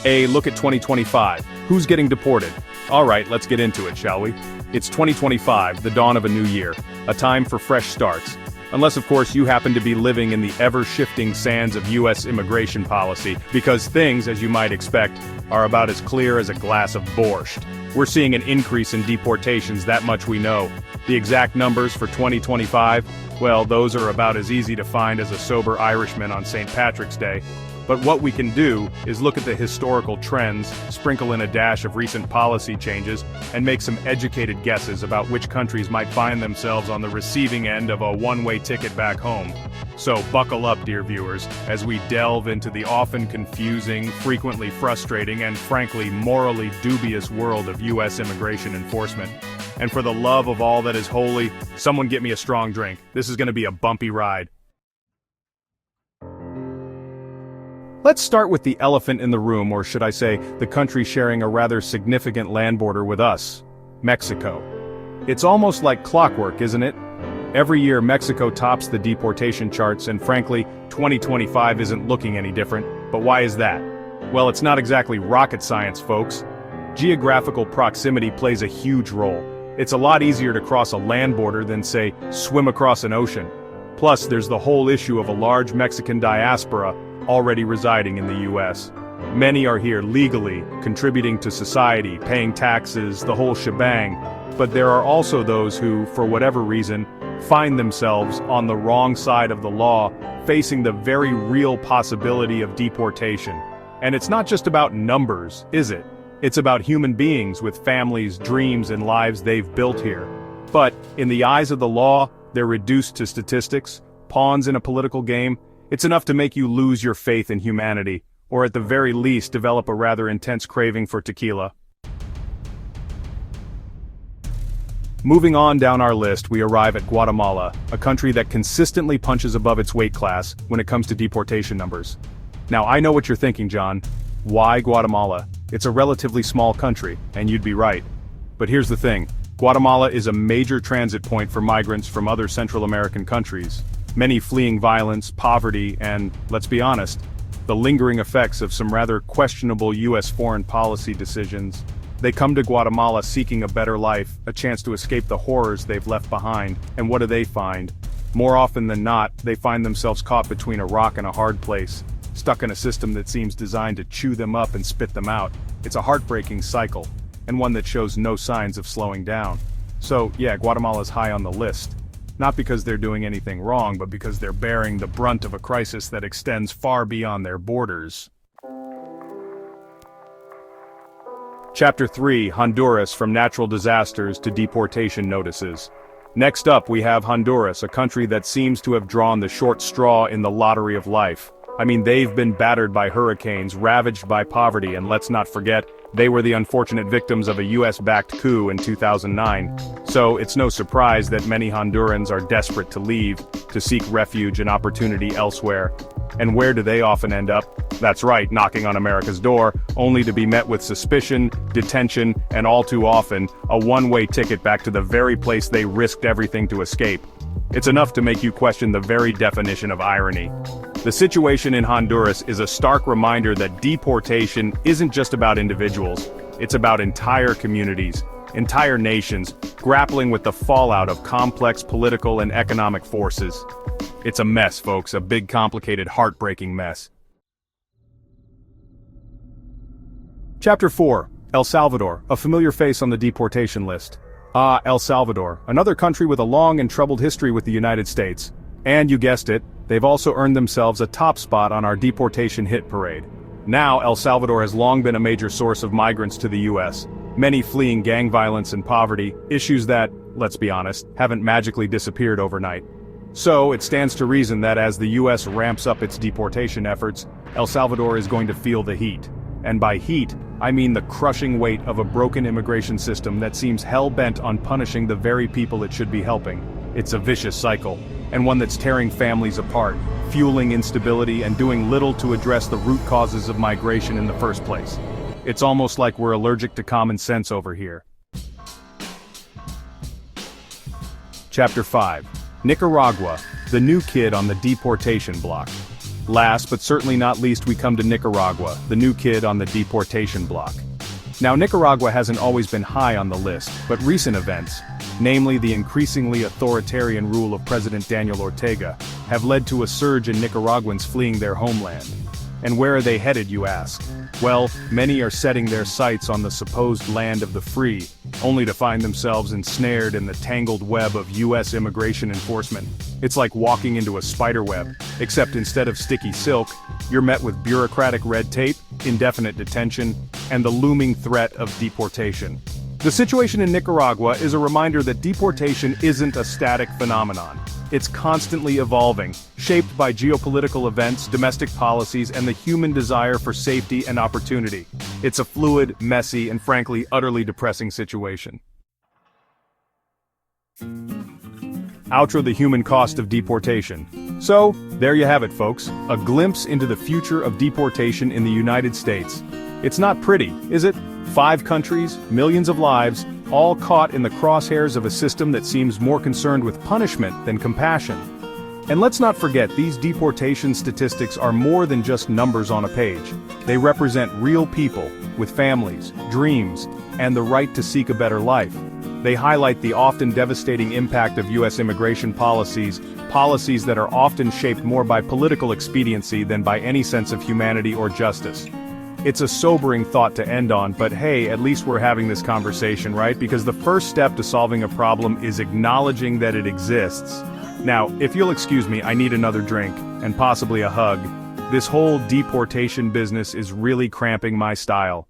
A look at 2025. Who's getting deported? Alright, let's get into it, shall we? It's 2025, the dawn of a new year. A time for fresh starts. Unless of course you happen to be living in the ever-shifting sands of US immigration policy, because things, as you might expect, are about as clear as a glass of borscht. We're seeing an increase in deportations, that much we know. The exact numbers for 2025? Well, those are about as easy to find as a sober Irishman on St. Patrick's Day. But what we can do is look at the historical trends, sprinkle in a dash of recent policy changes, and make some educated guesses about which countries might find themselves on the receiving end of a one-way ticket back home. So buckle up, dear viewers, as we delve into the often confusing, frequently frustrating, and frankly morally dubious world of US immigration enforcement. And for the love of all that is holy, someone get me a strong drink. This is going to be a bumpy ride. Let's start with the elephant in the room, or should I say, the country sharing a rather significant land border with us, Mexico. It's almost like clockwork, isn't it? Every year Mexico tops the deportation charts, and frankly, 2025 isn't looking any different. But why is that? Well, it's not exactly rocket science, folks. Geographical proximity plays a huge role. It's a lot easier to cross a land border than, say, swim across an ocean. Plus, there's the whole issue of a large Mexican diaspora already residing in the US. Many are here legally, contributing to society, paying taxes, the whole shebang. But there are also those who, for whatever reason, find themselves on the wrong side of the law, facing the very real possibility of deportation. And it's not just about numbers, is it? It's about human beings with families, dreams, and lives they've built here. But, in the eyes of the law, they're reduced to statistics, pawns in a political game. It's enough to make you lose your faith in humanity, or at the very least develop a rather intense craving for tequila. Moving on down our list, we arrive at Guatemala, a country that consistently punches above its weight class when it comes to deportation numbers. Now I know what you're thinking, John. Why Guatemala? It's a relatively small country, and you'd be right. But here's the thing. Guatemala is a major transit point for migrants from other Central American countries. Many fleeing violence, poverty, and, let's be honest, the lingering effects of some rather questionable US foreign policy decisions. They come to Guatemala seeking a better life, a chance to escape the horrors they've left behind, and what do they find? More often than not, they find themselves caught between a rock and a hard place, stuck in a system that seems designed to chew them up and spit them out. It's a heartbreaking cycle, and one that shows no signs of slowing down. So, yeah, Guatemala's high on the list. Not because they're doing anything wrong, but because they're bearing the brunt of a crisis that extends far beyond their borders. Chapter 3, Honduras, from natural disasters to deportation notices. Next up we have Honduras, a country that seems to have drawn the short straw in the lottery of life. I mean, they've been battered by hurricanes, ravaged by poverty, and let's not forget, they were the unfortunate victims of a US-backed coup in 2009. So it's no surprise that many Hondurans are desperate to leave, to seek refuge and opportunity elsewhere. And where do they often end up? That's right, knocking on America's door, only to be met with suspicion, detention, and all too often, a one-way ticket back to the very place they risked everything to escape. It's enough to make you question the very definition of irony. The situation in Honduras is a stark reminder that deportation isn't just about individuals, it's about entire communities, entire nations, grappling with the fallout of complex political and economic forces. It's a mess, folks, a big, complicated, heartbreaking mess. Chapter 4, El Salvador, a familiar face on the deportation list. Ah, El Salvador, another country with a long and troubled history with the United States. And you guessed it, they've also earned themselves a top spot on our deportation hit parade. Now, El Salvador has long been a major source of migrants to the US, many fleeing gang violence and poverty, issues that, let's be honest, haven't magically disappeared overnight. So, it stands to reason that as the US ramps up its deportation efforts, El Salvador is going to feel the heat. And by heat, I mean the crushing weight of a broken immigration system that seems hell-bent on punishing the very people it should be helping. It's a vicious cycle, and one that's tearing families apart, fueling instability, and doing little to address the root causes of migration in the first place. It's almost like we're allergic to common sense over here. Chapter 5. Nicaragua, the new kid on the deportation block. Last but certainly not least, we come to Nicaragua, the new kid on the deportation block. Now, Nicaragua hasn't always been high on the list, but recent events, namely the increasingly authoritarian rule of President Daniel Ortega, have led to a surge in Nicaraguans fleeing their homeland. And where are they headed, you ask? Well, many are setting their sights on the supposed land of the free, only to find themselves ensnared in the tangled web of U.S. immigration enforcement. It's like walking into a spider web, except instead of sticky silk, you're met with bureaucratic red tape, indefinite detention, and the looming threat of deportation. The situation in Nicaragua is a reminder that deportation isn't a static phenomenon. It's constantly evolving, shaped by geopolitical events, domestic policies, and the human desire for safety and opportunity. It's a fluid, messy, and frankly, utterly depressing situation. Outro: the human cost of deportation. So, there you have it, folks. A glimpse into the future of deportation in the United States. It's not pretty, is it? 5 countries, millions of lives, all caught in the crosshairs of a system that seems more concerned with punishment than compassion. And let's not forget, these deportation statistics are more than just numbers on a page. They represent real people, with families, dreams, and the right to seek a better life. They highlight the often devastating impact of U.S. immigration policies that are often shaped more by political expediency than by any sense of humanity or justice. It's a sobering thought to end on, but hey, at least we're having this conversation, right? Because the first step to solving a problem is acknowledging that it exists. Now, if you'll excuse me, I need another drink, and possibly a hug. This whole deportation business is really cramping my style.